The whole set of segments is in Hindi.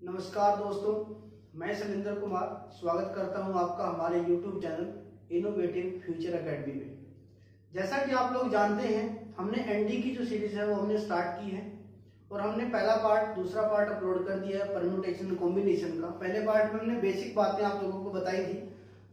नमस्कार दोस्तों, मैं शैलेंद्र कुमार स्वागत करता हूं आपका हमारे YouTube channel innovative future academy में। जैसा कि आप लोग जानते हैं, हमने एनडी की जो सीरीज है वो हमने स्टार्ट की है और हमने पहला पार्ट दूसरा पार्ट अपलोड कर दिया है परम्यूटेशन कॉम्बिनेशन का। पहले पार्ट में हमने बेसिक बातें आप लोगों को बताई थी।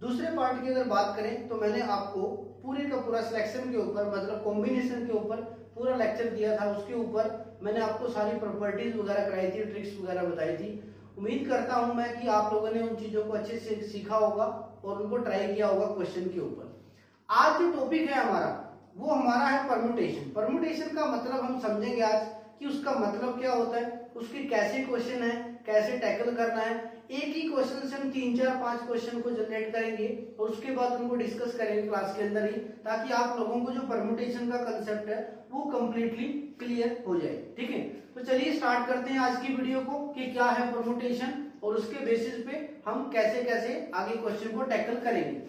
दूसरे पार्ट की अगर बात करें तो मैंने आपको पूरे का पूरा सिलेक्शन के ऊपर मतलब कॉम्बिनेशन के ऊपर पूरा लेक्चर दिया था। उसके ऊपर मैंने आपको सारी प्रॉपर्टीज वगैरह कराई थी, ट्रिक्स वगैरह बताई थी। उम्मीद करता हूं मैं कि आप लोगों ने उन चीजों को अच्छे से सीखा होगा और उनको ट्राई किया होगा क्वेश्चन के ऊपर। आज जो टॉपिक है हमारा वो हमारा है परम्यूटेशन। परम्यूटेशन का मतलब हम समझेंगे आज कि उसका मतलब क्या होता है, उसके कैसे क्वेश्चन है, कैसे टैकल करना है। एक ही क्वेश्चन से हम 3, 4, 5 क्वेश्चन को जनरेट करेंगे और उसके बाद उनको डिस्कस करेंगे क्लास के अंदर ही, ताकि आप लोगों को जो परम्यूटेशन का कंसेप्ट है वो कंप्लीटली क्लियर हो जाए। ठीक है, तो चलिए स्टार्ट करते हैं आज की वीडियो को कि क्या है परम्यूटेशन और उसके बेसिस पे हम कैसे कैसे आगे क्वेश्चन को टैकल करेंगे।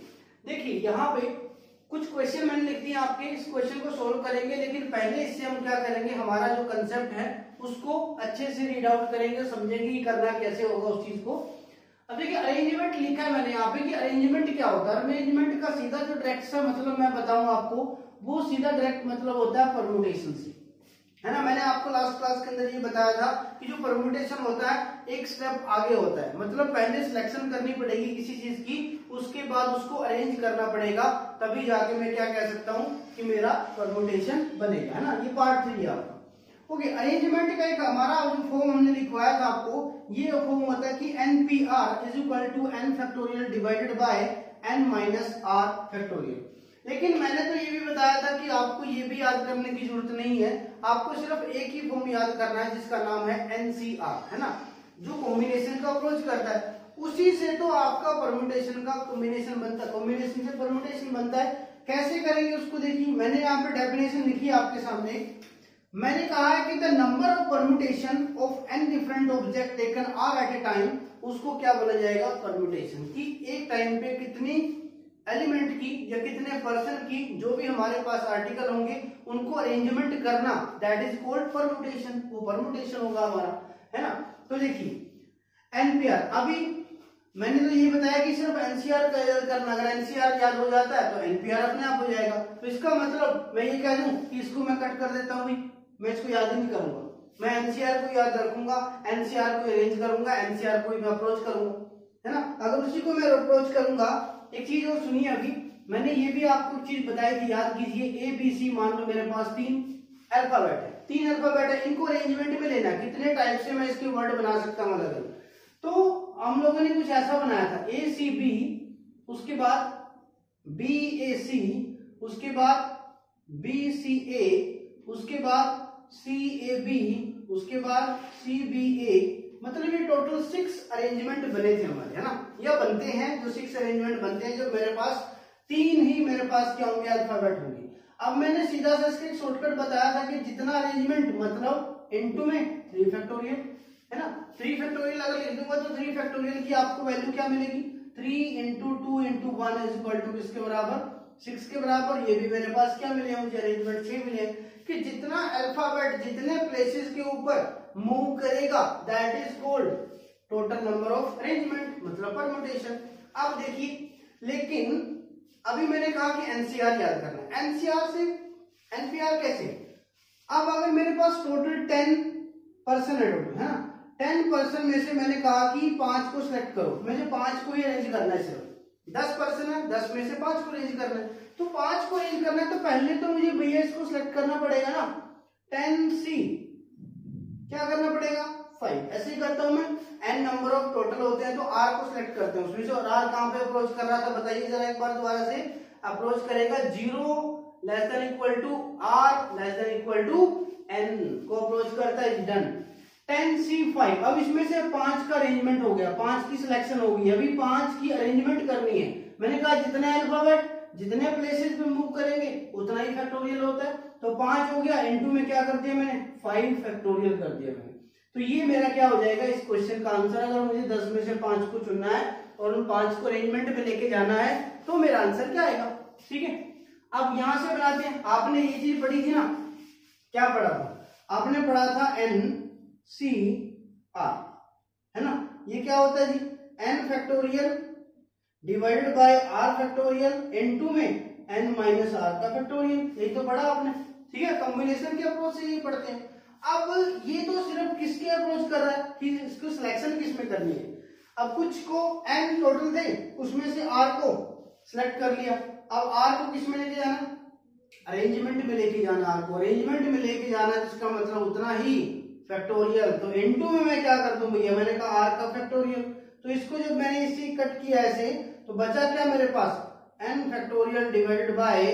देखिए यहाँ पे कुछ क्वेश्चन मैंने लिख दिए आपके, इस क्वेश्चन को सोल्व करेंगे, लेकिन पहले इससे हम क्या करेंगे, हमारा जो कंसेप्ट है उसको अच्छे से रीड आउट करेंगे, समझेंगे कि करना कैसे होगा उस चीज को। अब देखिए अरेंजमेंट लिखा है मैंने यहाँ पे कि अरेंजमेंट क्या होता है। अरेंजमेंट का सीधा जो डायरेक्ट सा मतलब मैं बताऊं आपको, वो सीधा डायरेक्ट मतलब होता है परम्यूटेशन से, है ना। मैंने आपको लास्ट क्लास के अंदर ये बताया था कि जो परम्यूटेशन होता है एक स्टेप आगे होता है, मतलब पहले सिलेक्शन करनी पड़ेगी किसी चीज की, उसके बाद उसको अरेंज करना पड़ेगा, तभी जाके मैं क्या कह सकता हूं कि मेरा परम्यूटेशन बनेगा, है ना। ये पार्ट 3 है आपका। ओके, अरेंजमेंट का एक हमारा जो फॉर्म हमने लिखवाया था आपको, ये फॉर्म होता है कि NPR is equal to n factorial divided by n minus r factorial. लेकिन मैंने तो ये भी बताया था कि आपको ये भी याद करने की जरूरत नहीं है, आपको सिर्फ एक ही फॉर्म याद करना है जिसका नाम है NCR, है ना, जो कॉम्बिनेशन का अप्रोच करता है। उसी से तो आपका परम्यूटेशन का कॉम्बिनेशन बनता है, कॉम्बिनेशन से परम्यूटेशन बनता है। कैसे करेंगे उसको देखिए, मैंने यहाँ पे डेफिनेशन लिखी है आपके सामने। मैंने कहा है कि the number of permutation of n different object taken are at a time, उसको क्या बोला जाएगा, परम्यूटेशन। कि एक टाइम पे कितनी एलिमेंट की या कितने पर्सन की जो भी हमारे पास आर्टिकल होंगे उनको अरेंजमेंट करना, दैट इज कॉल्ड परम्यूटेशन। वो परम्यूटेशन होगा हमारा, है ना। तो देखिए एनपीआर, अभी मैंने तो ये बताया कि सिर्फ एनसीआर का याद करना, अगर एनसीआर याद हो जाता है तो एनपीआर अपने आप हो जाएगा। तो इसका मतलब मैं ये कह दूं कि इसको मैं कट कर देता हूं, मैं इसको याद ही नहीं करूंगा, मैं एनसीआर को याद रखूंगा, एनसीआर को अरेंज करूंगा, एनसीआर को मैं अप्रोच करूंगा, है ना। अगर उसी को मैं अप्रोच करूंगा, एक चीज और सुनिए, अभी मैंने ये भी आपको चीज बताई थी, याद कीजिए। ABC मान लो मेरे पास 3 अल्फाबेट है, 3 अल्फाबेट है, इनको अरेंजमेंट में लेना, कितने टाइप से मैं इसके वर्ड बना सकता हूं अलग अलग। तो हम लोगों ने कुछ ऐसा बनाया था, ACB, उसके बाद BAC, उसके बाद BCA, उसके बाद CAB, उसके बाद CBA, मतलब ये टोटल 6 अरेंजमेंट बने थे हमारे, है ना, या बनते हैं। जो 6 अरेंजमेंट बनते हैं, जो मेरे पास 3 ही मेरे पास क्या होंगे, अल्फाबेट होंगे। अब मैंने सीधा सा इसका शॉर्टकट बताया था कि जितना अरेंजमेंट मतलब इनटू में 3 फैक्टोरियल, है ना। 3 फैक्टोरियल अगर लिख दूंगा तो 3 फैक्टोरियल की आपको वैल्यू क्या मिलेगी, 3 into 2 into 1 is equal to किसके बराबर, 6 के बराबर। ये भी मेरे पास क्या मिले, मुझे अरेंजमेंट 6 मिले। कि जितना अल्फाबेट जितने प्लेसेस के ऊपर मूव करेगा, that is called total number of arrangement, मतलब परम्यूटेशन। अब देखिए, लेकिन अभी मैंने कहा कि एनसीआर याद करना है, एनसीआर से एनपीआर कैसे। अब अगर मेरे पास टोटल 10 पर्सन है टोटल, है ना, 10 पर्सन में से मैंने कहा कि 5 को सिलेक्ट करो, मुझे 5 को ही अरेंज करना है। सिर्फ 10 पर्सन है, 10 में से 5 को अरेंज करना है। तो 5 को अरेंज करना है तो पहले तो मुझे भैया इसको सिलेक्ट करना पड़ेगा ना, 10C क्या करना पड़ेगा, 5। ऐसे ही करता हूं मैं, n नंबर ऑफ टोटल होते हैं तो r को सिलेक्ट करते हैं उसमें से। और r कहां पे अप्रोच कर रहा था बताइए जरा एक बार दोबारा से। अप्रोच करेगा 0 less than equal to r less than equal to n को अप्रोच करता है, डन। 10C5, अब इसमें से 5 का अरेंजमेंट हो गया, 5 की सिलेक्शन हो गई, अभी 5 की अरेंजमेंट करनी है। मैंने कहा जितने अल्फाबेट जितने प्लेसेस पे मूव करेंगे उतना ही फैक्टोरियल होता है। तो 5 हो गया, इनटू में क्या कर दिया मैंने, 5 फैक्टोरियल कर दिया मैंने। तो ये मेरा क्या हो जाएगा इस क्वेश्चन का आंसर। अगर मुझे 10 में से 5 को चुनना है और उन 5 को अरेंजमेंट में लेके जाना है तो मेरा आंसर क्या आएगा, ठीक है। अब यहां से बनाते हैं। आपने ये चीज पढ़ी थी ना, क्या पढ़ा था आपने, पढ़ा था NCR, है ना। ये क्या होता है जी, n factorial divided bye r factorial, n2 में n माइनस r का फैक्टोरियल। यही तो पढ़ा आपने, ठीक है। कॉम्बिनेशन के अप्रोच से यही पढ़ते हैं। अब ये तो सिर्फ किसके अप्रोच कर रहा है कि इसको सिलेक्शन किस में करनी है। अब कुछ को n टोटल थे, उसमें से r को सिलेक्ट कर लिया। अब r को किस में लेके जाना, अरेंजमेंट में लेके जाना। r को अरेंजमेंट में लेके जाना जिसका मतलब उतना ही फैक्टोरियल। तो n2 में मैं क्या कर दूं भैया, मैंने कहा r का फैक्टोरियल। तो इसको जब मैंने इसी कट किया ऐसे, तो बचा क्या मेरे पास, n factorial divided by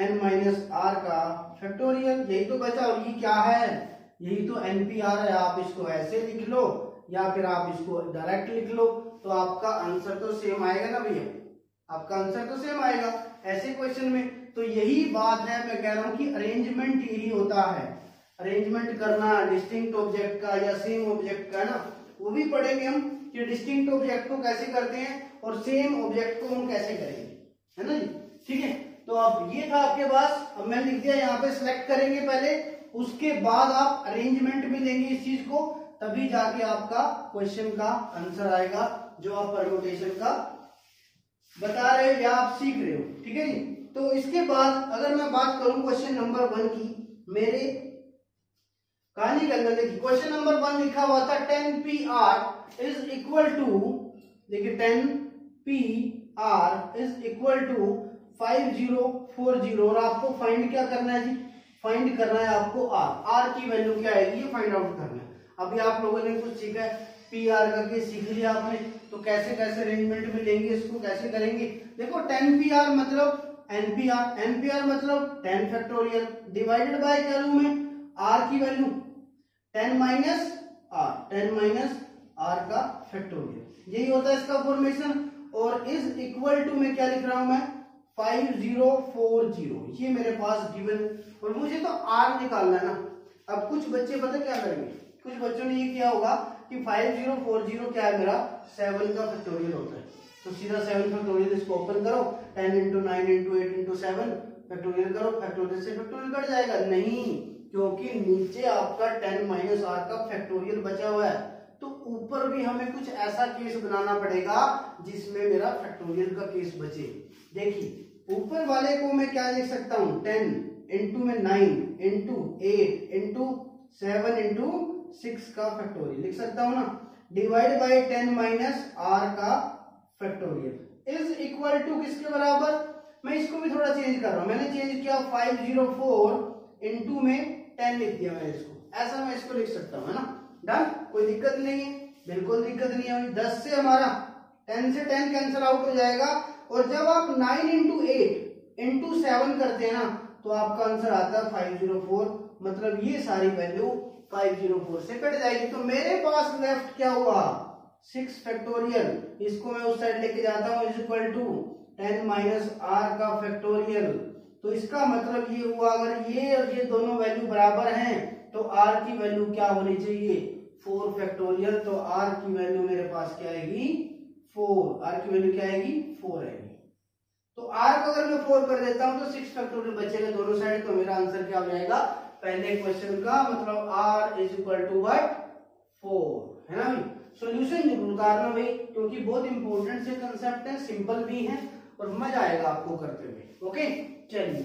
n minus r का फैक्टोरियल। यही तो बचा। और ये क्या है, यही तो NPR है। आप इसको ऐसे लिख लो या फिर आप इसको डायरेक्ट लिख लो, तो आपका आंसर तो सेम आएगा ना भैया, आपका आंसर तो सेम आएगा ऐसे क्वेश्चन में। तो यही बात है, मैं कह रहा हूं कि अरेंजमेंट यही होता है, अरेंजमेंट करना डिस्टिंक्ट ऑब्जेक्ट का या सेम ऑब्जेक्ट का ना, वो भी पढ़ेंगे हम कि डिस्टिंक्ट ऑब्जेक्ट को कैसे करते हैं और सेम ऑब्जेक्ट को हम कैसे करेंगे, है ना जी, ठीक है। तो अब ये था आपके पास। अब मैं लिख दिया यहाँ पे, सिलेक्ट करेंगे पहले, उसके बाद आप अरेंजमेंट में लेंगे इस चीज को, तभी जाके आपका क्वेश्चन का आंसर आएगा जो आप परम्यूटेशन का बता रहे हो या आप सीख रहे हो, ठीक है जी। तो इसके बाद अगर मैं बात करूं क्वेश्चन नंबर 1 की, मेरे कहानी के अंदर देखिए क्वेश्चन नंबर 1 लिखा हुआ था 10PR इज इक्वल टू, देखिए 10PR इज इक्वल टू 5040। और आपको फाइंड क्या करना है जी, फाइंड करना है आपको r की वैल्यू क्या आएगी ये फाइंड आउट करना है। अभी आप लोगों ने कुछ सीखा है, PR का केस सीख लिया आपने, तो कैसे कैसे अरेंजमेंट में लेंगे इसको, कैसे करेंगे। देखो 10PR मतलब NPR मतलब 10 फैक्टोरियल डिवाइडेड बाय क्या लूं मैं, r की वैल्यू 10 माइनस r का फैक्टोरियल, यही होता है इसका फॉर्मेशन। और इज इक्वल टू में क्या लिख रहा हूं मैं, 5040, ये मेरे पास गिवन। और मुझे तो r निकालना है ना। अब कुछ बच्चे पता क्या करेंगे, कुछ बच्चों ने ये किया होगा कि 5040 क्या है मेरा, 7 का फैक्टोरियल होता है, तो सीधा 7 फैक्टोरियल इसको ओपन करो, 10 इंटू 9 इंटू 8 इंटू 7 फैक्टोरियल करो, फैक्टोरियल से फैक्टोरियल कट जाएगा। नहीं, क्योंकि नीचे आपका 10 माइनस r का फैक्टोरियल बचा हुआ है, तो ऊपर भी हमें कुछ ऐसा केस बनाना पड़ेगा जिसमें मेरा फैक्टोरियल का केस बचे। देखिए ऊपर वाले को मैं क्या लिख सकता हूं, 10 इंटू में 9 इंटू 8 इंटू 7 इंटू 6 का फैक्टोरियल लिख सकता हूं ना, डिवाइड बाय 10 माइनस r का फैक्टोरियल इज इक्वल टू किसके बराबर। मैं इसको भी थोड़ा चेंज कर रहा हूं, मैंने चेंज किया 504 इंटू में 10 लिख दिया मैंने इसको, ऐसा मैं इसको लिख सकता हूं, है ना। डन, कोई दिक्कत नहीं है, बिल्कुल दिक्कत नहीं है। 10 से हमारा 10 से 10 कैंसिल आउट हो जाएगा। और जब आप 9 इंटू 8 इंटू 7 करते हैं ना, तो आपका आंसर आता है 504, मतलब ये सारी वैल्यू 504 से कट जाएगी। तो मेरे पास लेफ्ट क्या हुआ, 6 फैक्टोरियल, इसको मैं उस साइड लेके जाता हूं, is equal to 10 minus r का फैक्टोरियल। तो इसका मतलब ये हुआ, अगर ये और ये दोनों वैल्यू बराबर हैं तो r की वैल्यू क्या होनी चाहिए, 4 फैक्टोरियल। तो r की वैल्यू मेरे पास क्या आएगी, 4, r की वैल्यू क्या आएगी, 4 आएगी। तो r को अगर मैं 4 कर देता हूं तो 6 फैक्टोरियल बचेगा दोनों साइड, तो मेरा आंसर क्या हो जाएगा पहले क्वेश्चन का, मतलब r is equal to what, 4, है ना भाई। सॉल्यूशन जरूर उतारना भाई, क्योंकि बहुत इंपॉर्टेंट से कंसेप्ट है, सिंपल भी है और मजा आएगा आपको करते हुए। ओके, चलिए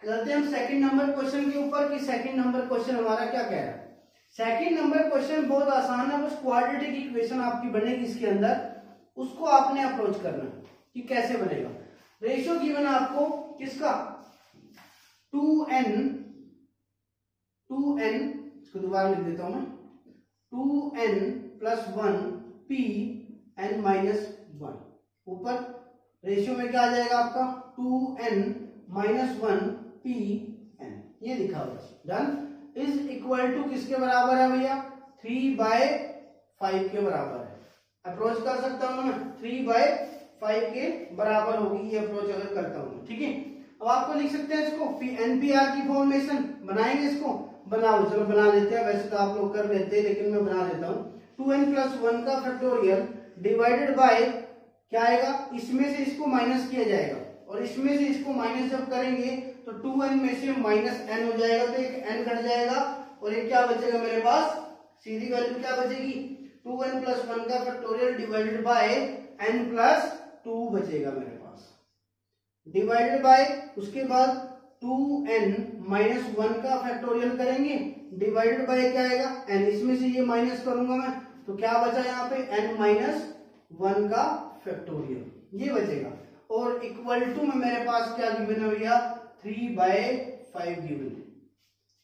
करते हैं हम सेकंड नंबर क्वेश्चन के ऊपर कि सेकंड नंबर क्वेश्चन हमारा क्या कह रहा है। सेकंड नंबर क्वेश्चन बहुत आसान है, बस क्वाड्रेटिक इक्वेशन आपकी बनेगी इसके अंदर, उसको आपने अप्रोच करना है कि कैसे बनेगा। रेशियो गिवन आपको किसका, 2n, इसको दोबारा लिख देता हूं मैं, 2n plus 1 p n minus 1। ऊपर रेशियो में क्या आ जाएगा आपका, 2n माइनस 1 p n, ये लिखा हुआ है। डन, इज इक्वल टू किसके बराबर है भैया, 3/5 के बराबर है। अप्रोच कर सकता हूं मैं, 3/5 के बराबर होगी ये अप्रोच अगर करता हूं, ठीक है। अब आपको लिख सकते हैं इसको, NPR की फॉर्मेशन बनाएंगे, इसको बनाओ, चलो बना लेते हैं, वैसे तो आप लोग कर लेते हैं लेकिन मैं बना देता हूं। 2n प्लस 1 का फैक्टोरियल डिवाइडेड बाय क्या आएगा, इसमें से इसको माइनस किया जाएगा और इसमें से इसको माइनस जब करेंगे तो 2n में से माइनस n हो जाएगा, तो एक n कट जाएगा और एक क्या बचेगा मेरे पास, सीधी वैल्यू क्या बचेगी, 2n प्लस 1 का factorial divided by n plus 2 बचेगा मेरे पास, डिवाइडेड बाय उसके बाद 2n माइनस 1 का फैक्टोरियल करेंगे, डिवाइडेड बाय क्या आएगा n, इसमें से ये माइनस करूंगा मैं तो क्या बचा यहाँ पे n माइनस 1 का फैक्टोरियल ये बचेगा, और इक्वल टू में मेरे पास क्या गिवन है भैया 3/5 गिवन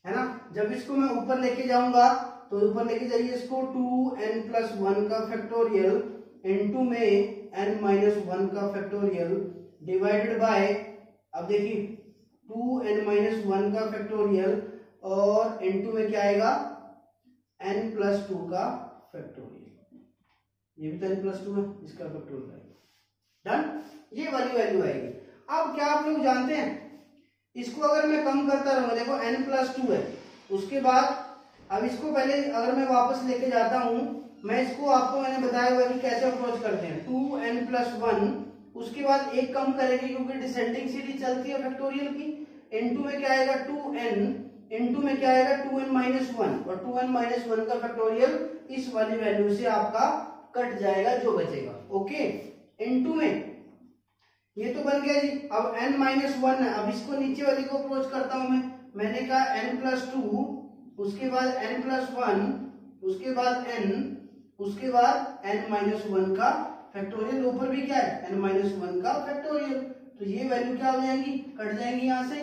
है ना। जब इसको मैं ऊपर लेके जाऊंगा तो ऊपर लेके जाइए इसको 2n प्लस 1 का फैक्टोरियल इनटू में n माइनस 1 का फैक्टोरियल डिवाइडेड बाय, अब देखिए 2n माइनस 1 का फैक्टोरियल और इनटू में क्या आएगा n प्लस 2 का फैक्टोरियल, ये भी तो n प्लस 2 है, इसका फैक्टोरियल आएगा। डन, ये वाली वैल्यू आएगी। अब क्या आप लोग जानते हैं इसको अगर मैं कम करता रहूंगा, देखो n प्लस 2 है, उसके बाद अब इसको पहले अगर मैं वापस लेके जाता हूं, मैं इसको आपको मैंने बताया हुआ कि कैसे अप्रोच करते हैं 2n प्लस 1, उसके बाद एक कम करेंगे क्योंकि डिसेंडिंग सीरीज चलती है फैक्टोरियल की, इनटू में क्या आएगा 2n, इनटू में क्या आएगा 2n माइनस 1, और 2n माइनस 1 का फैक्टोरियल इस वाली वैल्यू से आपका कट जाएगा जो बचेगा, ओके। इनटू में ये तो बन गया जी, अब n माइनस 1 है, अब इसको नीचे वाली को अप्रोच करता हूं मैंने कहा n प्लस 2, उसके बाद n प्लस 1, उसके बाद n, उसके बाद n माइनस 1 का फैक्टोरियल, ऊपर भी क्या है n माइनस 1 का फैक्टोरियल, तो ये वैल्यू क्या हो जाएंगी कट जाएंगी यहाँ से,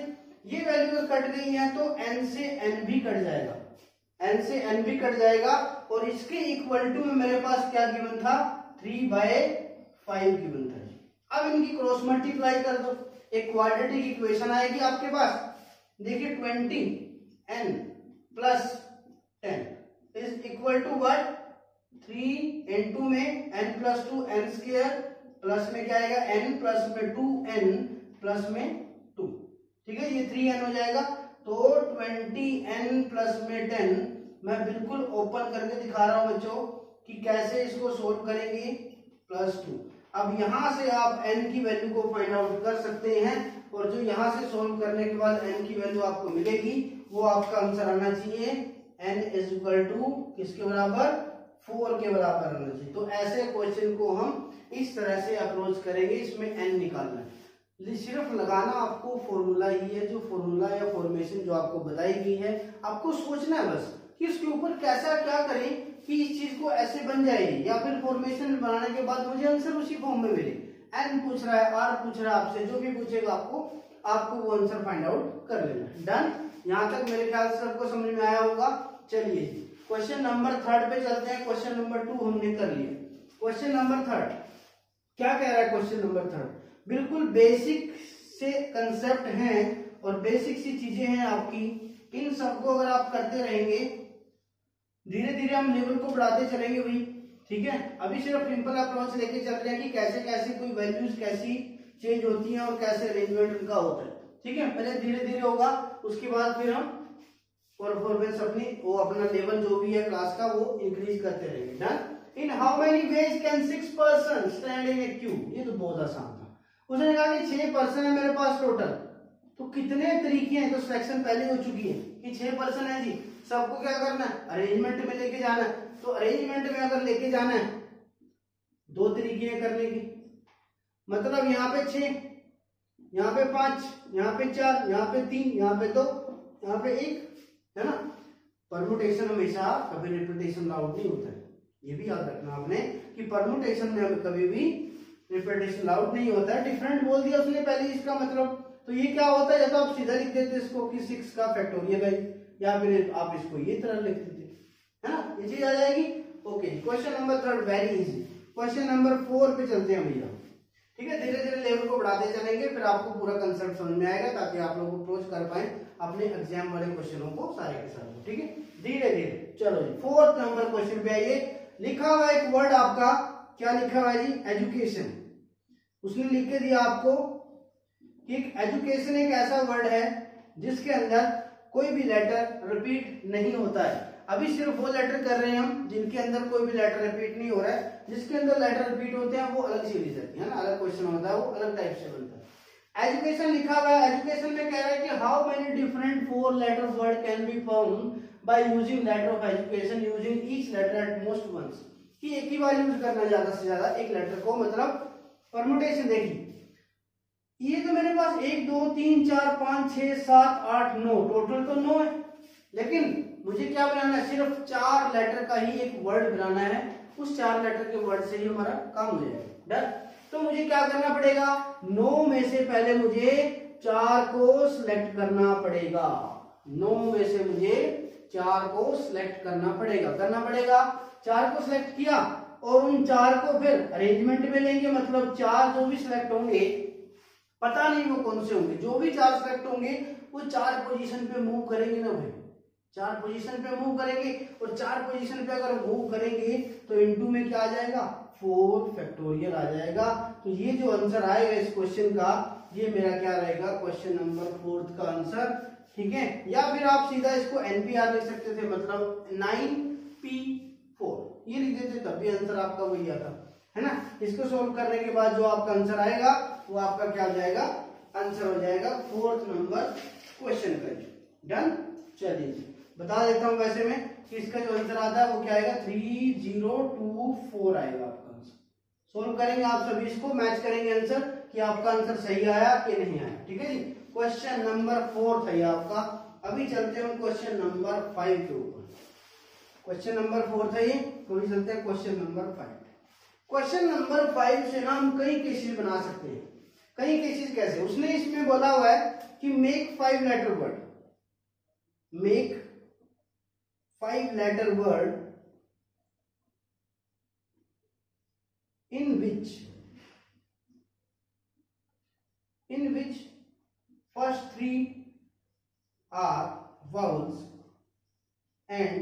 ये वैल्यू कट गई है तो n से n भी कट जाएगा, n से n भी कट जाएगा, और इसके इक्वल टू में मेरे पास क्या गिवन था 3/5 गिवन था। अब इनकी क्रॉस मल्टीप्लाई कर दो, एक क्वाड्रेटिक इक्वेशन आएगी आपके पास, देखिए 20n plus 10 is equal to what 3 into में n plus 2 n square plus में क्या आएगा n प्लस में 2n प्लस में 2, ठीक है, ये 3n हो जाएगा, तो 20n प्लस में 10 मैं बिल्कुल ओपन करके दिखा रहा हूं बच्चों कि कैसे इसको सोल्व करेंगे प्लस 2। अब यहां से आप n की वैल्यू को फाइंड आउट कर सकते हैं, और जो यहां से सोल्व करने के बाद n की वैल्यू आपको मिलेगी वो आपका आंसर आना चाहिए n इज इक्वल टू किसके बराबर 4 के बराबर आना चाहिए। तो ऐसे क्वेश्चन को हम इस तरह से अप्रोच करेंगे, इसमें n निकालना है, सिर्फ लगाना आपको फॉर्मूला ही है, जो फॉर्मूला या फॉर्मेशन जो आपको बताई गई है आपको सोचना है बस कि इसके ऊपर कैसा क्या करें कि इस चीज को ऐसे बन जाएगी, या फिर फॉर्मेशन बनाने के बाद मुझे आंसर उसी फॉर्म में मिले। n पूछ रहा है, r पूछ रहा है आपसे, जो भी पूछेगा आपको वो आंसर फाइंड आउट कर लेना। डन, यहां तक मेरे ख्याल से सबको समझ में आया होगा। चलिए क्वेश्चन नंबर 3 पे चलते हैं। क्वेश्चन नंबर 2 हमने कर लिया, क्वेश्चन नंबर 3 क्या कह रहा है। क्वेश्चन नंबर 3 बिल्कुल बेसिक से कंसेप्ट हैं और बेसिक सी चीजें हैं आपकी, इन सबको अगर आप करते रहेंगे धीरे धीरे हम लेवल को बढ़ाते चलेंगे भाई, ठीक है। अभी सिर्फ सिंपल अप्रोच लेके चल रहे हैं कि कैसे कैसे कोई वैल्यूज कैसी चेंज होती हैं और कैसे अरेंजमेंट उनका होता है, ठीक है। पहले धीरे धीरे होगा, उसके बाद फिर हम परफॉर्मेंस अपना लेवल जो भी है क्लास का वो इंक्रीज करते रहेंगे। Done. In how many ways can 6 person stand in A Q, ये तो बहुत आसान था। उसने कहा कि 6 पर्सन है मेरे पास टोटल, तो कितने तरीके हैं, तो सिलेक्शन पहले हो चुकी है कि 6 पर्सन है जी, सबको क्या करना है अरेंजमेंट में लेके जाना है। तो अरेंजमेंट में अगर लेके जाना है 2 तरीके हैं करने की, मतलब यहाँ पे 6, यहाँ पे 5, यहाँ पे 4, यहाँ पे 3, यहाँ पे 2, यहाँ पे 1, है ना। परमुटेशन हमेशा कभी रिपीटेशन लाउड नहीं होता है, ये भी याद रखना आपने कि परमुटेशन में कभी भी रिपीटेशन लाउड नहीं होता है। डिफरेंट बोल दिया उसने पहले इसका मतलब, तो ये क्या होता है, या तो आप सीधा लिख देते इसको कि 6 का फैक्टोरियल है, या फिर आप इसको ये तरह लिख देते, है ना, ये चीज आ जाएगी। Okay, question number 3 very easy. Question number 4 पे चलते हैं भैया, ठीक है। धीरे धीरे लेवल को बढ़ाते चलेंगे, फिर आपको पूरा कंसेप्ट समझ में आएगा ताकि आप लोग अप्रोच कर पाए अपने एग्जाम वाले क्वेश्चनों को सारे के सारे, ठीक है। धीरे धीरे चलो जी, 4th नंबर क्वेश्चन पे आइए। लिखा हुआ एक वर्ड आपका, क्या लिखा हुआ है जी, एजुकेशन। उसने लिख के दिया आपको कि एजुकेशन एक ऐसा वर्ड है जिसके अंदर कोई भी लेटर रिपीट नहीं होता है। अभी सिर्फ वो लेटर कर रहे हैं हम जिनके अंदर कोई भी लेटर रिपीट नहीं हो रहा है, जिसके अंदर लेटर रिपीट होते हैं वो अलग सीरीज रहती है ना, अलग क्वेश्चन होता है, वो अलग टाइप से बनता है। एजुकेशन लिखा हुआ है, एजुकेशन में कह रहा है कि how many different 4 letter word can be form by using letter of education using each letter at most once. कि एक ही बार यूज करना ज्यादा से ज्यादा एक लेटर को, मतलब परमुटेशन। देखिए ये तो मेरे पास 1 2 3 4 5 6 7 8 9 टोटल तो 9 है, लेकिन मुझे क्या बनाना है, सिर्फ 4 लेटर का ही एक वर्ड बनाना है। उस 4 लेटर के वर्ड से ही हमारा काम हो जाएगा। डन। तो मुझे क्या करना पड़ेगा, 9 में से पहले मुझे 4 को सिलेक्ट करना पड़ेगा। 9 में से मुझे 4 को सिलेक्ट करना पड़ेगा। 4 को सिलेक्ट किया और उन 4 को फिर अरेंजमेंट में लेंगे, मतलब 4 जो भी सिलेक्ट होंगे, पता नहीं वो कौन से होंगे, जो भी 4 सिलेक्ट होंगे वो 4 पोजीशन पे मूव करेंगे ना भाई, 4 पोजीशन पे मूव करेंगे। और 4 पोजीशन पे अगर मूव करेंगे तो इनटू में क्या आ जाएगा, 4 फैक्टोरियल आ जाएगा। तो ये जो आंसर आएगा इस क्वेश्चन का, ये मेरा क्या रहेगा, क्वेश्चन नंबर 4 का आंसर। ठीक है, या फिर आप सीधा इसको एनपीआर लिख सकते थे, मतलब 9p4 ये लिख देते, तब भी आंसर आपका वही आता है ना। इसको सोल्व करने के बाद जो आपका आंसर आएगा वो आपका क्या हो जाएगा, आंसर हो जाएगा 4th नंबर क्वेश्चन का। डन। चलिए बता देता हूं वैसे में कि इसका जो आंसर आता है वो क्या आएगा, 3024 आएगा आपका आंसर। सोल्व करेंगे आप सभी, इसको मैच करेंगे आंसर कि आपका आंसर सही आया कि नहीं आया। ठीक है जी, क्वेश्चन नंबर 4 था ये आपका। अभी चलते हैं क्वेश्चन नंबर 5 के ऊपर। क्वेश्चन नंबर 4 था ये, तो अभी चलते हैं क्वेश्चन नंबर 5। क्वेश्चन नंबर 5 से ना हम कई केसेस बना सकते हैं। कई केसेस कैसे, उसने इसमें बोला हुआ है कि make 5 letter word, make 5 letter word in which first 3 are vowels and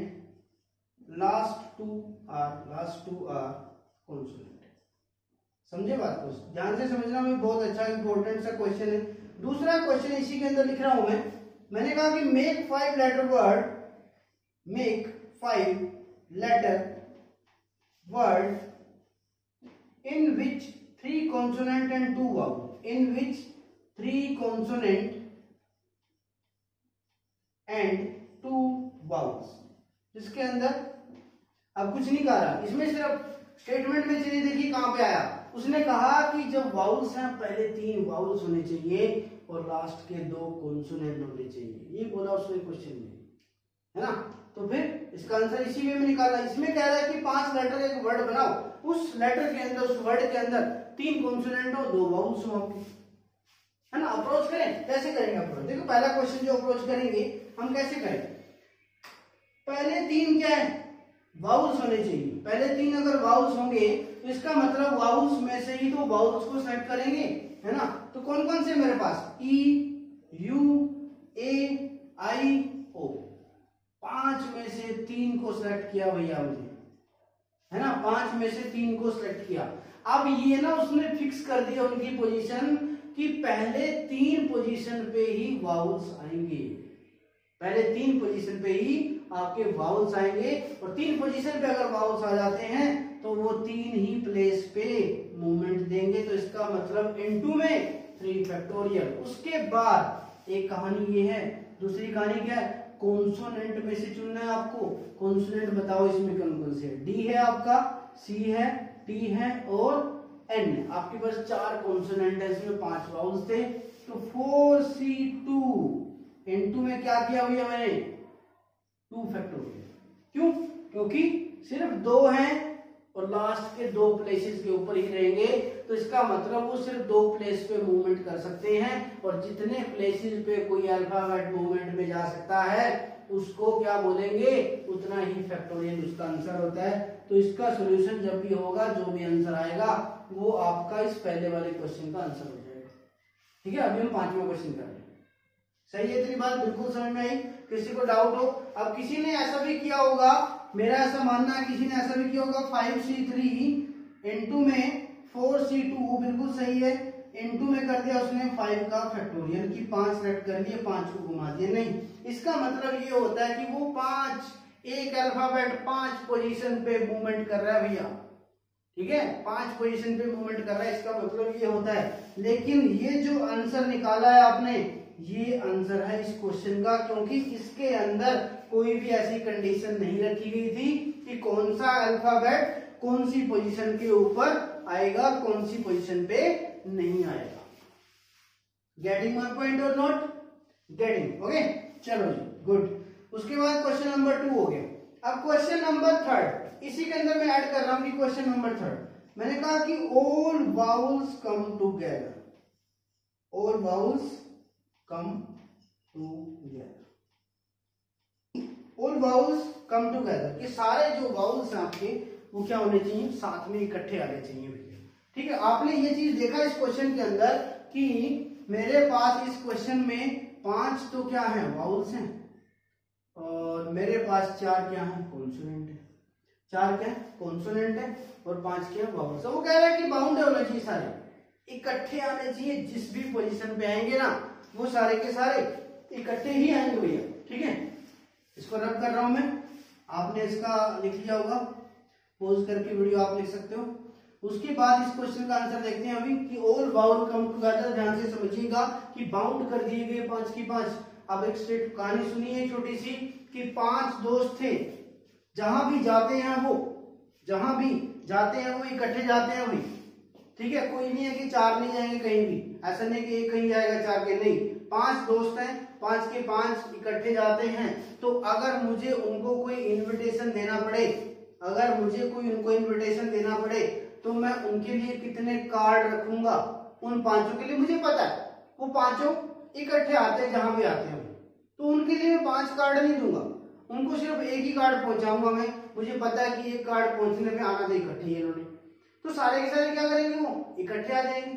last two are consonant। समझे बात को, ध्यान से समझना, भी बहुत अच्छा इंपॉर्टेंट सा क्वेश्चन है। दूसरा क्वेश्चन इसी के अंदर लिख रहा हूं मैंने कहा कि make 5 letter word, make 5 letter word in which 3 consonant and 2 vowel, in which 3 consonant and 2 vowels। इसके अंदर अब कुछ नहीं कहा, इसमें सिर्फ स्टेटमेंट में चलिए देखिए कहां पे आया। उसने कहा कि जब वाउल्स हैं पहले 3 वाउल्स होने चाहिए और लास्ट के 2 कॉन्सोनेंट होने चाहिए, ये बोला उसने क्वेश्चन में, है ना। तो फिर इसका आंसर इसी वे में निकाला। इसमें कह रहा है कि 5 लेटर एक वर्ड बनाओ, उस लेटर के अंदर, उस वर्ड के अंदर 3 कॉन्सोनेंट हो, 2 वाउल्स हो आपके, है ना। अप्रोच करें, कैसे करेंगे अप्रोच, देखो पहला क्वेश्चन जो अप्रोच करेंगे हम कैसे करें, पहले 3 क्या है, वाउल्स होने चाहिए। पहले 3 अगर वाउल्स होंगे तो इसका मतलब वाउल्स में से ही तो वाउल्स को सेलेक्ट करेंगे, है ना। तो कौन कौन से मेरे पास, ई, यू, ए, आई, ओ, 5 में से 3 को सिलेक्ट किया भैया मुझे, है ना। 5 में से 3 को सिलेक्ट किया। अब ये ना उसने फिक्स कर दिया उनकी पोजीशन कि पहले 3 पोजीशन पे ही वाउल्स आएंगे, पहले 3 पोजीशन पे ही आपके वाउल्स आएंगे। और 3 पोजीशन पे अगर वाउल्स आ जाते हैं तो वो 3 ही प्लेस पे मूवमेंट देंगे। तो इसका मतलब इनटू में 3 फैक्टोरियल। उसके बाद एक कहानी ये है, दूसरी कहानी क्या है, कॉन्सोनेंट में से चुनना है आपको। कॉन्सोनेंट बताओ इसमें कौन कौन से है, डी है आपका, सी है, टी है और एन। आपके पास 4 कॉन्सोनेंट है, इसमें 5 वाउल्स थे। तो 4C2 इनटू में क्या किया भैया मैंने, 2 फैक्टोरियल। क्यों, क्योंकि सिर्फ 2 हैं और लास्ट के 2 प्लेसेस के ऊपर ही रहेंगे। तो इसका मतलब वो सिर्फ 2 प्लेस पे मूवमेंट कर सकते हैं, और जितने प्लेसेस पे कोई अल्फाबेट मूवमेंट में जा सकता है उसको क्या बोलेंगे, उतना ही फैक्टोरियल उसका आंसर होता है। तो इसका सॉल्यूशन जब भी होगा, जो भी आंसर आएगा वो आपका इस पहले वाले क्वेश्चन का आंसर हो जाएगा। ठीक है, अभी हम 5वां क्वेश्चन कर रहे हैं। सही है, इतनी बात बिल्कुल समझ में आई, किसी को डाउट हो। अब किसी ने ऐसा भी किया होगा, मेरा ऐसा मानना है किसी ने ऐसा भी किया होगा, 5C3 इनटू में 4C2 बिल्कुल सही है, इनटू में कर दिया उसने 5 का फैक्टोरियल की 5 सेलेक्ट कर लिए, 5 को घुमा दिया। नहीं, इसका मतलब ये होता है कि वो 5 एक अल्फाबेट 5 पोजीशन पे मूवमेंट कर रहा है भैया। ठीक है, 5 पोजीशन पे मूवमेंट कर रहा है, इसका मतलब ये होता है। लेकिन ये जो आंसर निकाला है आपने, ये आंसर है इस क्वेश्चन का, क्योंकि इसके अंदर कोई भी ऐसी कंडीशन नहीं रखी गई थी कि कौन सा अल्फाबेट कौन सी पोजीशन के ऊपर आएगा, कौन सी पोजीशन पे नहीं आएगा। गेटिंग माय पॉइंट और नॉट गेटिंग? ओके, चलो जी, गुड। उसके बाद क्वेश्चन नंबर 2 हो गया। अब क्वेश्चन नंबर 3, इसी के अंदर मैं ऐड कर रहा हूं कि क्वेश्चन नंबर 3 मैंने कहा कि all vowels come together, all vowels come together, all vowels come together, कि सारे जो वाउल्स हैं आपके वो क्या होने चाहिए, साथ में इकट्ठे आने चाहिए भैया। ठीक है, आपने ये चीज देखा इस क्वेश्चन के अंदर कि मेरे पास इस क्वेश्चन में 5 तो क्या है, वाउल्स हैं, और मेरे पास 4 क्या है, कॉन्सोनेंट है। 4 क्या है, कॉन्सोनेंट है, और 5 क्या वाउल्स। वो कह रहा है कि बाउंड होना चाहिए, सारे इकट्ठे आने चाहिए, जिस भी पोजीशन पे आएंगे ना वो सारे के सारे इकट्ठे ही आएंगे भैया। ठीक है, इसको रब कर रहा हूं मैं, आपने इसका लिख लिया होगा, पॉज करके वीडियो आप लिख सकते हो। उसके बाद इस क्वेश्चन का आंसर देखते हैं अभी कि ऑल वाउल कम टुगेदर। ध्यान से समझिएगा कि बाउंड कर दिए गए 5 की 5। अब एक स्ट्रेट कहानी सुनिए छोटी सी कि 5 दोस्त थे, जहां भी जाते हैं वो, जहां भी जाते हैं वो इकट्ठे जाते हैं वही। ठीक है, कोई नहीं है कि 4 नहीं जाएंगे कहीं भी, ऐसा नहीं कि एक कहीं जाएगा 4 के, नहीं। 5 दोस्त हैं, 5 के 5 इकट्ठे जाते हैं। तो अगर मुझे उनको कोई इनविटेशन देना पड़े, अगर मुझे कोई उनको इनविटेशन देना पड़े तो मैं उनके लिए कितने कार्ड रखूंगा, उन 5 के लिए मुझे पता है वो 5 इकट्ठे आते हैं जहां भी आते हैं, तो उनके लिए मैं 5 कार्ड नहीं दूंगा, उनको सिर्फ एक ही कार्ड पहुंचाऊंगा मैं। मुझे पता है कि एक कार्ड पहुंचने में आना था इकट्ठे ही इन्होंने, तो सारे के सारे क्या करेंगे, वो इकट्ठे आ जाएंगे,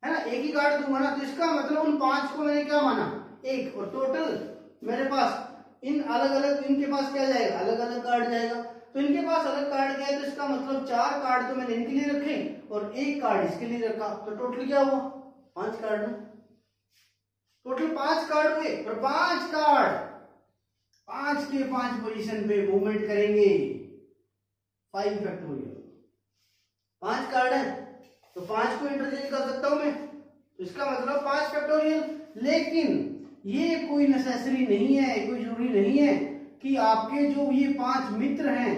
है ना। एक ही कार्ड दूंगा ना, तो इसका मतलब उन 5 को मैंने क्या माना, एक, और टोटल मेरे पास इन अलग अलग, इनके पास क्या जाएगा, अलग अलग कार्ड जाएगा। तो इनके पास अलग कार्ड गया, तो इसका मतलब 4 कार्ड तो मैंने इनके लिए रखे और एक कार्ड इसके लिए रखा, तो टोटल क्या हुआ, 5 कार्ड में, टोटल 5 कार्ड हुए। और 5 कार्ड 5 के 5 पोजीशन पे मूवमेंट करेंगे, 5 फैक्टोरियल। 5 कार्ड है तो 5 को इंटरचेंज कर सकता हूं मैं, तो इसका मतलब 5 फैक्टोरियल। लेकिन ये कोई नेसेसरी नहीं है, कोई जरूरी नहीं है कि आपके जो ये 5 मित्र हैं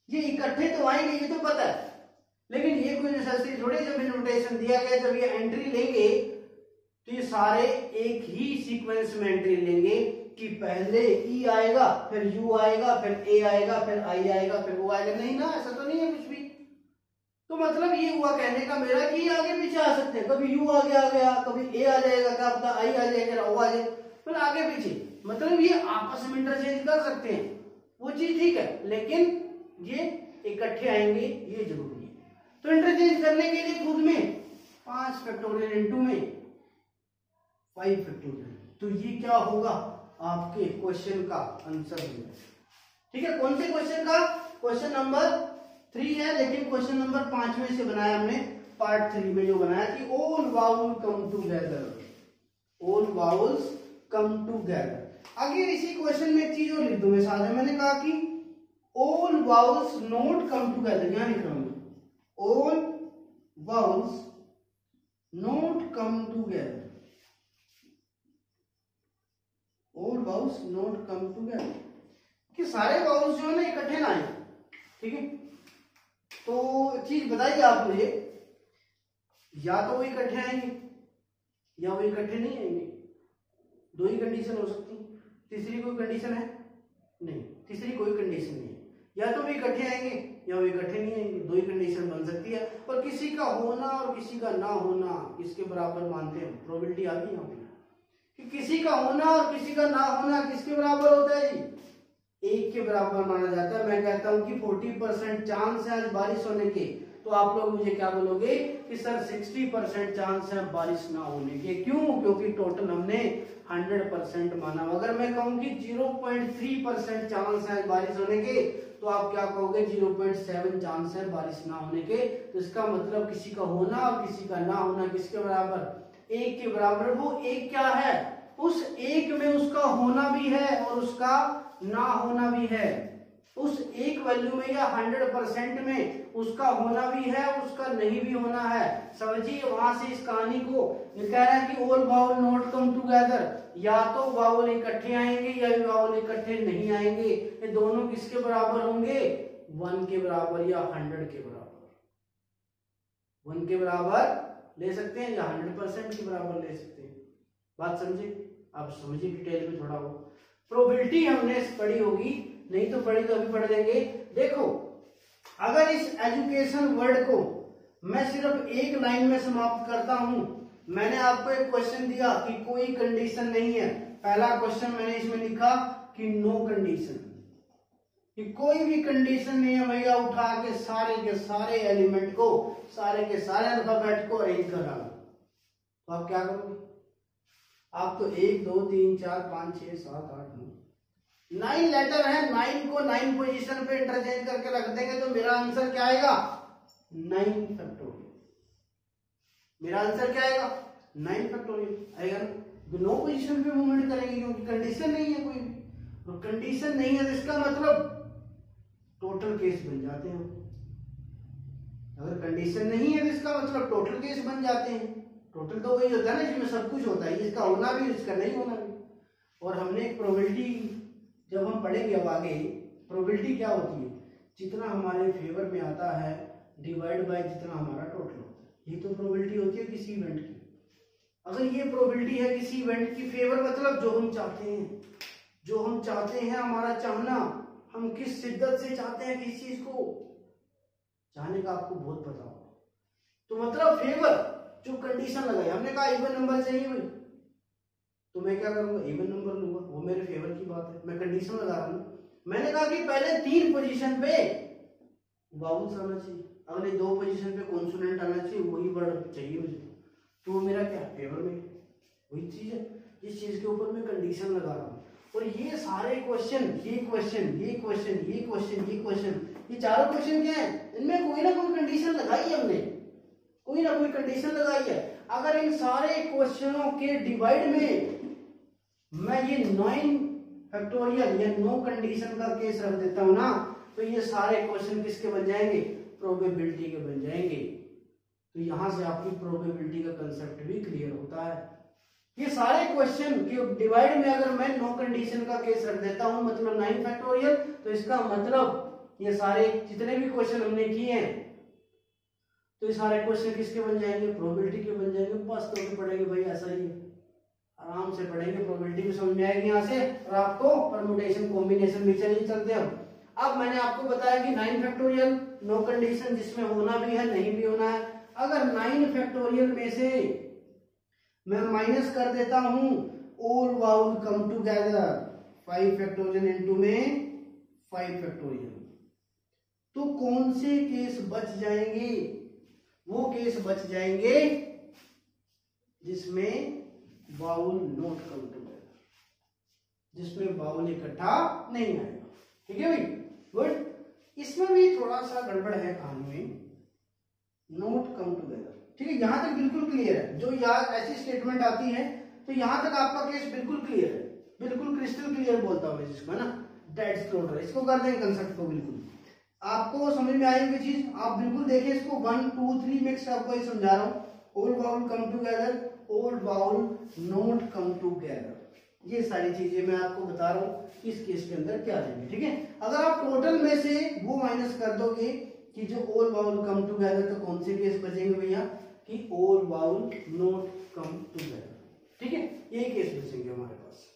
ये इकट्ठे तो आएंगे, ये तो पता है, लेकिन ये कोई नेसेसरी थोड़ी, जब इनविटेशन दिया गया, जब ये एंट्री लेंगे तो ये सारे एक ही सीक्वेंस में एंट्री लेंगे कि पहले ई आएगा, फिर यू आएगा, फिर ए आएगा, फिर आई आएगा, फिर वो आएगा, नहीं ना, ऐसा तो नहीं है कुछ भी। तो मतलब ये हुआ कहने का मेरा कि आगे पीछे आ सकते हैं, कभी यू आगे आ गया, कभी ए आ जाएगा, क्या पता आई आ जाएगा, ओ आ जाए, फिर आगे पीछे, मतलब ये आपस में इंटरचेंज कर सकते हैं, वो चीज ठीक है, लेकिन ये इकट्ठे आएंगे ये जरूरी है। तो इंटरचेंज करने के लिए खुद में 5 फैक्टोरियल इंटू में 5 फैक्टोरियल, तो ये क्या होगा, आपके क्वेश्चन का आंसर होगा। ठीक है, कौन से क्वेश्चन का, क्वेश्चन नंबर 3 है, लेकिन क्वेश्चन नंबर 5 में से बनाया हमने, पार्ट 3 में जो बनाया कि all vowel come together, all vowels come together. आगे इसी क्वेश्चन में एक चीज और लिख दूं मैं साथ में, मैंने कहा कि all vowels not come together, यहां लिख रहा हूं, all vowels not come together, all vowels not come together, कि सारे वाउल्स जो है ना इकट्ठे ना आए। ठीक है, तो चीज बताइए आप मुझे, या तो वो इकट्ठे आएंगे या वो इकट्ठे नहीं आएंगे, 2 ही कंडीशन हो सकती है, तीसरी कोई कंडीशन है नहीं, तीसरी कोई कंडीशन नहीं है, या तो वो इकट्ठे आएंगे या वो इकट्ठे नहीं आएंगे, 2 ही कंडीशन बन सकती है। और किसी का होना और किसी का ना होना किसके बराबर मानते हैं, प्रोबेबिलिटी आती है यहाँ पे कि किसी का होना और किसी का ना होना किसके बराबर होता है जी, 1 के बराबर माना जाता है। मैं कहता हूं कि 40% चांस है आज बारिश होने के, तो आप लोग मुझे क्या बोलोगे कि सर 60% चांस है बारिश ना होने के, क्यों, क्योंकि टोटल हमने 100% माना। अगर मैं कहूं कि 0.3% चांस है बारिश होने के, तो आप क्या कहोगे 0.7 चांस है बारिश ना होने के। तो इसका मतलब किसी का होना और किसी का ना होना किसके बराबर, 1 के बराबर। वो 1 क्या है, उस 1 में उसका होना भी है और उसका ना होना भी है, उस 1 वैल्यू में या 100% में उसका होना भी है, उसका नहीं भी होना है। समझिए वहां से इस कहानी को, ये कह रहा है कि all vowel not come together, या तो वाउल इकट्ठे आएंगे या वाउल इकट्ठे नहीं आएंगे, ये दोनों किसके बराबर होंगे, 1 के बराबर या 100 के बराबर, 1 के बराबर ले सकते हैं या 100% के बराबर ले सकते हैं। बात समझे? आप समझिए डिटेल में थोड़ा। वो प्रोबेबिलिटी हमने पढ़ी होगी, नहीं तो पढ़ी तो अभी पढ़ लेंगे। देखो अगर इस एजुकेशन वर्ड को मैं सिर्फ एक लाइन में समाप्त करता हूं, मैंने आपको एक क्वेश्चन दिया कि कोई कंडीशन नहीं है, पहला क्वेश्चन मैंने इसमें लिखा कि नो कंडीशन, कि कोई भी कंडीशन नहीं है भैया, उठा के सारे एलिमेंट को, सारे के सारे अल्फाबेट को अरेंज कर डालो, तो आप क्या करोगे? आप तो 1 2 3 4 5 6 7 8 9 लेटर है, 9 को 9 पोजीशन पे इंटरचेंज करके रख देंगे तो मेरा आंसर क्या आएगा? 9 फैक्टोरियल। मेरा आंसर क्या आएगा? 9 फैक्टोरियल आएगा ना। नो पोजीशन पे मूवमेंट करेंगे क्योंकि कंडीशन नहीं है कोई भी, और कंडीशन नहीं है तो इसका मतलब टोटल केस बन जाते हैं। अगर कंडीशन नहीं है तो इसका मतलब टोटल केस बन जाते हैं। टोटल तो वही होता है ना जिसमें सब कुछ होता है, इसका होना भी इसका नहीं होना भी। और हमने एक प्रोबेबिलिटी जब हम पढ़ेंगे अब आगे, प्रोबेबिलिटी क्या होती है? जितना हमारे फेवर में आता है डिवाइड बाय जितना हमारा टोटल होता है, ये तो प्रोबेबिलिटी होती है किसी इवेंट की। अगर ये प्रोबेबिलिटी है किसी इवेंट की फेवर, मतलब जो हम चाहते हैं, जो हम चाहते हैं, हमारा चाहना, हम किस शिद्दत से चाहते हैं किस चीज को, चाहने का आपको बहुत पता होगा। तो मतलब फेवर जो कंडीशन लगाई, हमने कहा इवन नंबर चाहिए भाई, तो मैं क्या करूंगा? इवन नंबर लूंगा, वो मेरे फेवर की बात है, मैं कंडीशन लगा रहा हूं। मैंने कहा कि पहले 3 पोजीशन पे वावल्स आना चाहिए, अगले 2 पोजीशन पे कॉन्सोनेंट आना चाहिए, वही वर्ड चाहिए मुझे, तो मेरा क्या फेवर में वही चीज है, जिस चीज के ऊपर मैं कंडीशन लगा रहा हूँ। और ये सारे क्वेश्चन, ये क्वेश्चन, ये क्वेश्चन, ये क्वेश्चन, ये क्वेश्चन, ये चारों क्वेश्चन क्या है? इनमें कोई ना कोई कंडीशन लगाई है हमने, कोई ना कोई कंडीशन लगाई है। अगर इन सारे क्वेश्चनों के डिवाइड में मैं ये 9 फैक्टोरियल या नो कंडीशन का केस रख देता हूं ना, तो ये सारे क्वेश्चन किसके बन जाएंगे? प्रोबेबिलिटी के बन जाएंगे। तो यहां से आपकी प्रोबेबिलिटी का कंसेप्ट भी क्लियर होता है। ये सारे क्वेश्चन के डिवाइड में अगर मैं नो कंडीशन का केस रख देता हूं, मतलब 9 फैक्टोरियल, तो इसका मतलब ये सारे जितने भी क्वेश्चन हमने किए हैं, तो ये सारे क्वेश्चन किसके बन जाएंगे? प्रोबेबिलिटी के बन जाएंगे। बस तो पढ़ेंगे भाई, ऐसा ही है, आराम से पढ़ेंगे, प्रोबेबिलिटी भी समझ में आएगी यहाँ से, और आपको परम्यूटेशन कॉम्बिनेशन भी चलिए चलते हैं। अब मैंने आपको बताया कि 9 फैक्टोरियल नो कंडीशन, जिसमें होना भी है नहीं भी होना है। अगर 9 फैक्टोरियल में से मैं माइनस कर देता हूं all vowel come together 5 factorial into में 5 फैक्टोरियल, तो कौन से केस बच जाएंगे? वो केस बच जाएंगे जिसमें वाउल नॉट कम टुगेदर, जिसमें वाउल इकट्ठा नहीं आएगा। ठीक है भाई, गुड। इसमें भी थोड़ा सा गड़बड़ है कहानी में, नॉट कम टुगेदर। ठीक है, यहां तक बिल्कुल क्लियर है। जो यार ऐसी स्टेटमेंट आती है तो यहां तक आपका केस बिल्कुल क्लियर है, बिल्कुल क्रिस्टल क्लियर बोलता हूं जिसको, है ना, डेड स्क्लोटर। इसको कर देंगे कंसेप्ट को, बिल्कुल आपको समझ में आएगी चीज। आप बिल्कुल देखिए इसको, 1 2 3 मिक्स आपको ये समझा रहा हूं। All vowel come together, all vowel not come together, ये सारी चीजें मैं आपको बता रहा हूं इस केस के अंदर क्या देंगे। ठीक है, अगर आप टोटल में से वो माइनस कर दोगे कि जो ऑल वाउल कम टुगेदर, तो कौन से केस बचेंगे भैया? कि all vowel not come together. ठीक है, ये केस बचेंगे हमारे पास।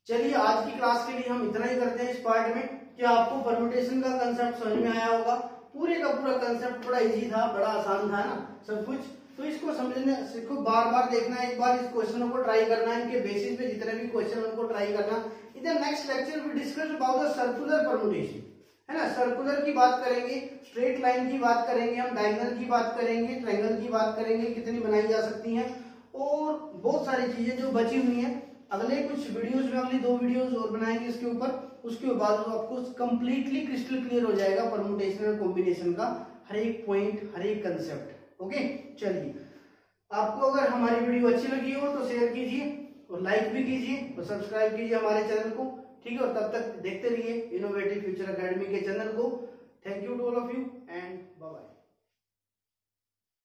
चलिए आज की क्लास के लिए हम इतना ही करते हैं इस पार्ट में, कि आपको परम्यूटेशन का कंसेप्ट समझ में आया होगा। पूरे का पूरा कंसेप्ट बड़ा इजी था, बड़ा आसान था ना सब कुछ। तो इसको समझने, इसको बार बार देखना है, एक बार इस क्वेश्चनों को ट्राई करना है, इनके बेसिस पे जितने भी क्वेश्चन उनको ट्राई करना। इधर next lecture we discuss about the circular permutation, है ना। सर्कुलर की बात करेंगे, स्ट्रेट लाइन की बात करेंगे, हम डायगोनल की बात करेंगे, ट्रायंगल की बात करेंगे, कितनी बनाई जा सकती हैं, और बहुत सारी चीजें जो बची हुई हैं। अगले कुछ वीडियोस में, अगली 2 वीडियोस और बनाएंगे इसके ऊपर, उसके बाद आपको कंप्लीटली क्रिस्टल क्लियर हो जाएगा परम्यूटेशन और कॉम्बिनेशन का हर एक पॉइंट, हर एक कंसेप्ट। ओके, चलिए आपको अगर हमारी वीडियो अच्छी लगी हो तो शेयर कीजिए और लाइक भी कीजिए और सब्सक्राइब कीजिए हमारे चैनल को। ठीक है, और तब तक देखते रहिए इनोवेटिव फ्यूचर एकेडमी के चैनल को। Thank you to all of you and bye bye.